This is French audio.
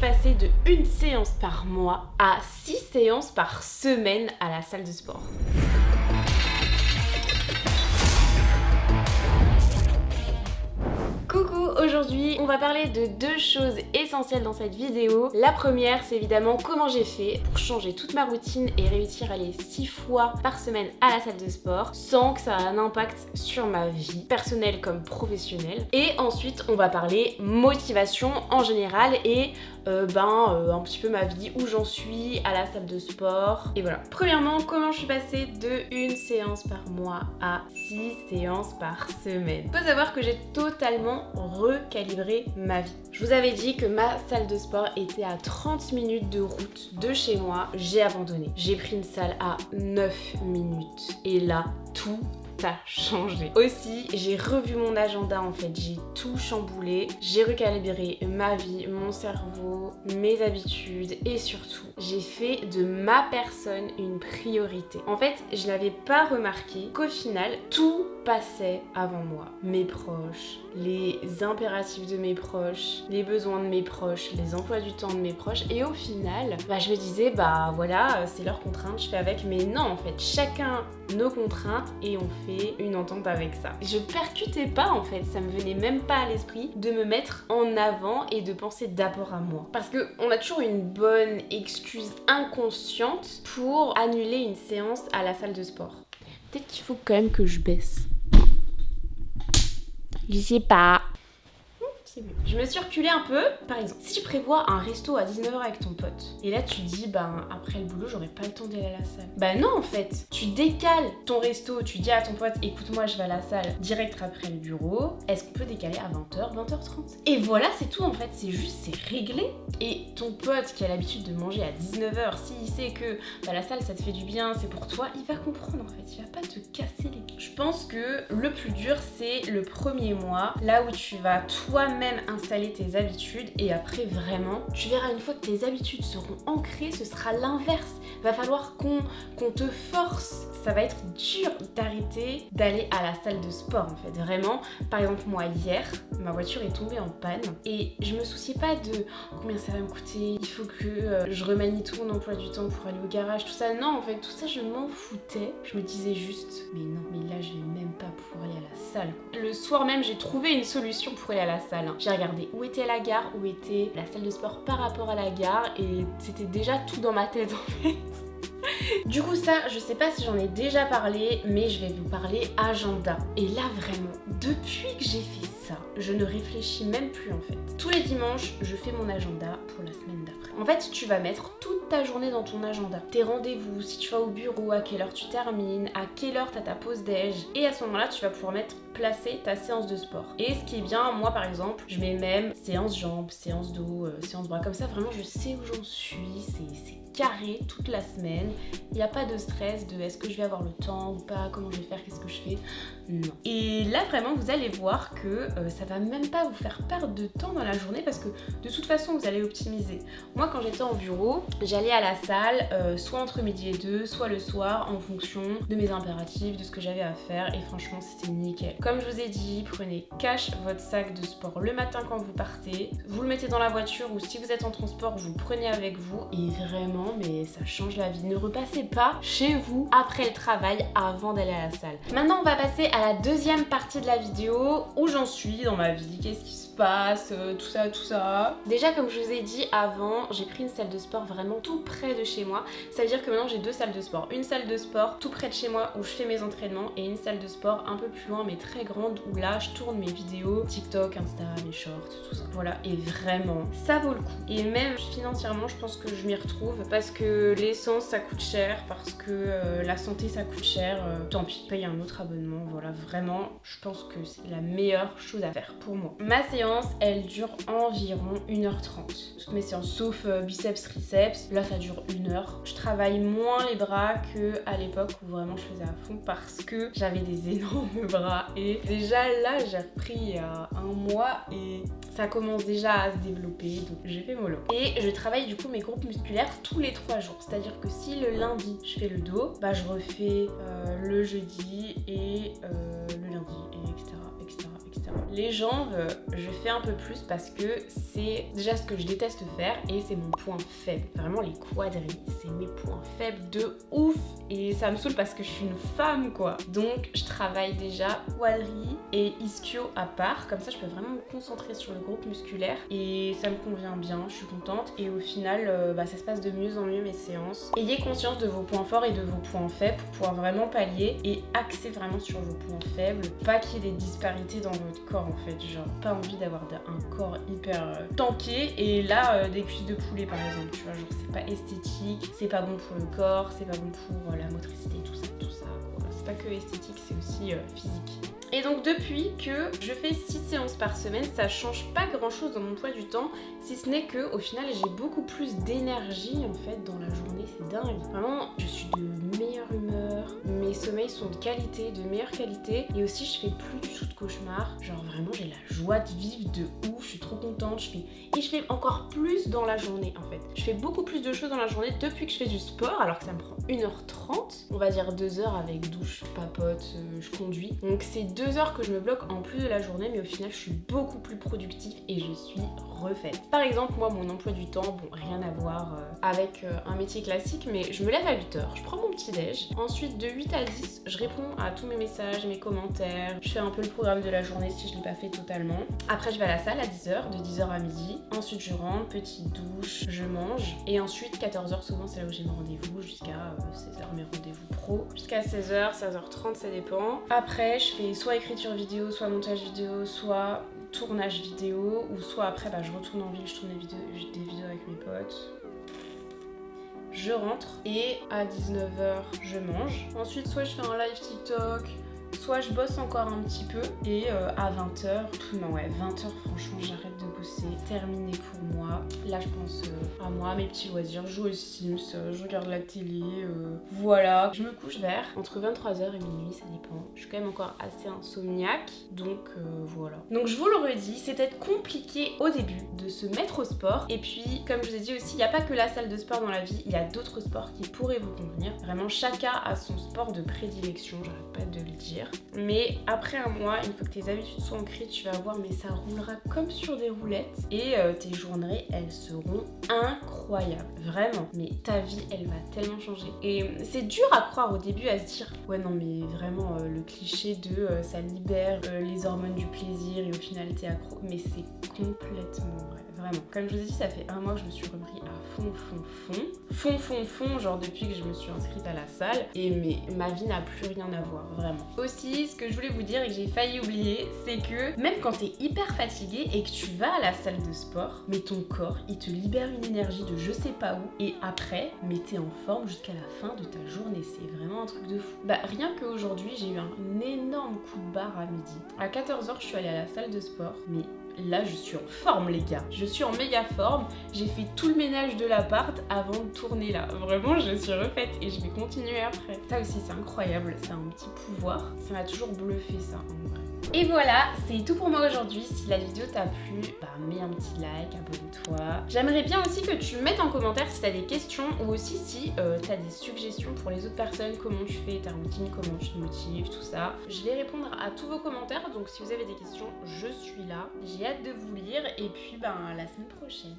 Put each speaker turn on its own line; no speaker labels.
passée de 1 séance par mois à 6 séances par semaine à la salle de sport. Coucou, aujourd'hui on va parler de 2 choses essentielles dans cette vidéo. La première, c'est évidemment comment j'ai fait pour changer toute ma routine et réussir à aller 6 fois par semaine à la salle de sport sans que ça ait un impact sur ma vie personnelle comme professionnelle. Et ensuite on va parler motivation en général et un petit peu ma vie, où j'en suis à la salle de sport. Et voilà. Premièrement, comment je suis passée de 1 séance par mois à 6 séances par semaine. Faut savoir que j'ai totalement recalibré ma vie. Je vous avais dit que ma salle de sport était à 30 minutes de route de chez moi. J'ai abandonné. J'ai pris une salle à 9 minutes. Et là, tout a changé. Aussi, j'ai revu mon agenda en fait, j'ai tout chamboulé, j'ai recalibré ma vie, mon cerveau, mes habitudes et surtout, j'ai fait de ma personne une priorité. En fait, je n'avais pas remarqué qu'au final, tout passait avant moi. Mes proches, les impératifs de mes proches, les besoins de mes proches, les emplois du temps de mes proches et au final, je me disais voilà, c'est leurs contraintes, je fais avec, mais non en fait, chacun nos contraintes et on fait une entente avec ça. Je percutais pas en fait, ça me venait même pas à l'esprit de me mettre en avant et de penser d'abord à moi. Parce que on a toujours une bonne excuse inconsciente pour annuler une séance à la salle de sport. Peut-être qu'il faut quand même que je baisse. Je sais pas. C'est mieux. Je me suis reculée un peu. Par exemple, si tu prévois un resto à 19h avec ton pote, et là tu dis, après le boulot, j'aurai pas le temps d'aller à la salle. Non, en fait, tu décales ton resto, tu dis à ton pote, écoute-moi, je vais à la salle direct après le bureau. Est-ce qu'on peut décaler à 20h, 20h30? Et voilà, c'est tout en fait, c'est juste, c'est réglé. Et ton pote qui a l'habitude de manger à 19h, s'il sait que la salle ça te fait du bien, c'est pour toi, il va comprendre en fait, il va pas te casser les couilles. Je pense que le plus dur, c'est le premier mois, là où tu vas toi-même installer tes habitudes et après vraiment tu verras une fois que tes habitudes seront ancrées, ce sera l'inverse. Va falloir qu'on te force, ça va être dur d'arrêter d'aller à la salle de sport en fait, vraiment. Par exemple moi hier, ma voiture est tombée en panne et je me souciais pas de combien ça va me coûter, il faut que je remanie tout mon emploi du temps pour aller au garage, tout ça. Non en fait, tout ça je m'en foutais. Je me disais juste mais non, mais là je vais même pas pouvoir aller à la salle quoi. Le soir même j'ai trouvé une solution pour aller à la salle. J'ai regardé où était la gare, où était la salle de sport par rapport à la gare et c'était déjà tout dans ma tête en fait. Du coup ça, je sais pas si j'en ai déjà parlé, mais je vais vous parler agenda. Et là vraiment, depuis que j'ai fait ça, je ne réfléchis même plus en fait. Tous les dimanches, je fais mon agenda pour la semaine d'après. En fait, tu vas mettre toute ta journée dans ton agenda. Tes rendez-vous, si tu vas au bureau, à quelle heure tu termines, à quelle heure t'as ta pause déj. Et à ce moment-là, tu vas pouvoir placer ta séance de sport. Et ce qui est bien, moi par exemple, je mets même séance jambes, séance dos, séance bras. Comme ça, vraiment, je sais où j'en suis. C'est carré toute la semaine. Il n'y a pas de stress de est-ce que je vais avoir le temps ou pas, comment je vais faire, qu'est-ce que je fais. Non. Et là vraiment vous allez voir que ça va même pas vous faire perdre de temps dans la journée parce que de toute façon vous allez optimiser. Moi quand j'étais en bureau, j'allais à la salle soit entre midi et 2, soit le soir en fonction de mes impératifs, de ce que j'avais à faire et franchement c'était nickel. Comme je vous ai dit, prenez cash votre sac de sport le matin quand vous partez, vous le mettez dans la voiture ou si vous êtes en transport vous le prenez avec vous et vraiment mais ça change la vie. Ne repassez pas chez vous après le travail avant d'aller à la salle. Maintenant on va passer à la deuxième partie de la vidéo, où j'en suis dans ma vie, qu'est-ce qui se passe, tout ça. Déjà comme je vous ai dit avant, j'ai pris une salle de sport vraiment tout près de chez moi. Ça veut dire que maintenant j'ai 2 salles de sport. Une salle de sport tout près de chez moi où je fais mes entraînements et une salle de sport un peu plus loin mais très grande où là je tourne mes vidéos TikTok, Insta, mes shorts, tout ça. Voilà, et vraiment ça vaut le coup. Et même financièrement je pense que je m'y retrouve parce que l'essence ça coûte cher, parce que la santé ça coûte cher. Tant pis, paye un autre abonnement. Voilà, vraiment je pense que c'est la meilleure chose à faire pour moi. Ma séance elle dure environ 1h30. Toutes mes séances sauf biceps, triceps, là ça dure 1 heure. Je travaille moins les bras que à l'époque où vraiment je faisais à fond parce que j'avais des énormes bras et déjà là j'ai repris il y a 1 mois et ça commence déjà à se développer, donc j'ai fait mollo. Et je travaille du coup mes groupes musculaires tous les 3 jours, c'est-à-dire que si le lundi je fais le dos, je refais le jeudi et le lundi, et etc. Les jambes, je fais un peu plus parce que c'est déjà ce que je déteste faire et c'est mon point faible. Vraiment les quadris, c'est mes points faibles de ouf et ça me saoule parce que je suis une femme quoi. Donc je travaille déjà quadris et ischio à part, comme ça je peux vraiment me concentrer sur le groupe musculaire et ça me convient bien, je suis contente et au final ça se passe de mieux en mieux mes séances. Ayez conscience de vos points forts et de vos points faibles pour pouvoir vraiment pallier et axer vraiment sur vos points faibles, pas qu'il y ait des disparités dans votre corps en fait, genre pas envie d'avoir un corps hyper tanké et là des cuisses de poulet par exemple, tu vois, genre c'est pas esthétique, c'est pas bon pour le corps, c'est pas bon pour la motricité, tout ça quoi. C'est pas que esthétique, c'est aussi physique. Et donc depuis que je fais 6 séances par semaine, ça change pas grand chose dans mon emploi du temps, si ce n'est que au final j'ai beaucoup plus d'énergie en fait dans la journée, c'est dingue. Vraiment, je suis de meilleure humeur, mes sommeils sont de qualité, de meilleure qualité et aussi je fais plus du tout de cauchemars. Genre vraiment j'ai la joie de vivre de ouf, je suis trop contente, je fais encore plus dans la journée en fait. Je fais beaucoup plus de choses dans la journée depuis que je fais du sport alors que ça me prend 1h30, on va dire 2 heures avec douche, je papote, je conduis. Donc c'est 2 heures que je me bloque en plus de la journée mais au final je suis beaucoup plus productive et je suis refaite. Par exemple moi mon emploi du temps, bon rien à voir avec un métier classique mais je me lève à 8h, je prends mon petit déj, ensuite de 8 à 10 je réponds à tous mes messages, mes commentaires, je fais un peu le programme de la journée si je l'ai pas fait totalement. Après je vais à la salle à 10h, de 10h à midi, ensuite je rentre, petite douche, je mange et ensuite 14h souvent c'est là où j'ai mes rendez-vous jusqu'à 16h mes rendez-vous pro, jusqu'à 16h, 16h30 ça dépend. Après je fais soit écriture vidéo, soit montage vidéo, soit tournage vidéo ou soit après je retourne en ville, je tourne des vidéos avec mes potes. Je rentre et à 19h je mange. Ensuite soit je fais un live TikTok, soit je bosse encore un petit peu et à 20h, non ouais 20h franchement j'arrête de bosser, terminé pour moi. Là je pense à moi, à mes petits loisirs, je joue aux Sims, je regarde la télé, voilà. Je me couche vers entre 23h et minuit, ça dépend. Je suis quand même encore assez insomniaque, donc voilà. Donc je vous le redis, c'est peut-être compliqué au début de se mettre au sport et puis comme je vous ai dit aussi, il n'y a pas que la salle de sport dans la vie, il y a d'autres sports qui pourraient vous convenir. Vraiment chacun a son sport de prédilection, j'arrête pas de le dire. Mais après un mois, une fois que tes habitudes sont ancrées, tu vas voir, mais ça roulera comme sur des roulettes et tes journées, elles seront incroyables, vraiment. Mais ta vie, elle va tellement changer. Et c'est dur à croire au début, à se dire, ouais non mais vraiment le cliché de ça libère les hormones du plaisir et au final t'es accro, mais c'est complètement vrai, vraiment. Comme je vous ai dit, ça fait un mois que je me suis repris à fond, genre depuis que je me suis inscrite à la salle et ma vie n'a plus rien à voir, vraiment. Aussi, ce que je voulais vous dire et que j'ai failli oublier, c'est que même quand t'es hyper fatigué et que tu vas à la salle de sport, mais ton corps, il te libère une énergie de je sais pas où et après, mais t'es en forme jusqu'à la fin de ta journée, c'est vraiment un truc de fou. Rien qu'aujourd'hui, j'ai eu un énorme coup de barre à midi. À 14h, je suis allée à la salle de sport, mais là je suis en forme les gars, je suis en méga forme, j'ai fait tout le ménage de l'appart avant de tourner là, vraiment je suis refaite et je vais continuer après. Ça aussi c'est incroyable, c'est un petit pouvoir, ça m'a toujours bluffé ça en vrai. Et voilà, c'est tout pour moi aujourd'hui. Si la vidéo t'a plu, mets un petit like, abonne-toi. J'aimerais bien aussi que tu mettes en commentaire si t'as des questions ou aussi si t'as des suggestions pour les autres personnes, comment tu fais ta routine, comment tu te motives, tout ça. Je vais répondre à tous vos commentaires, donc si vous avez des questions, je suis là. J'ai hâte de vous lire et puis à la semaine prochaine.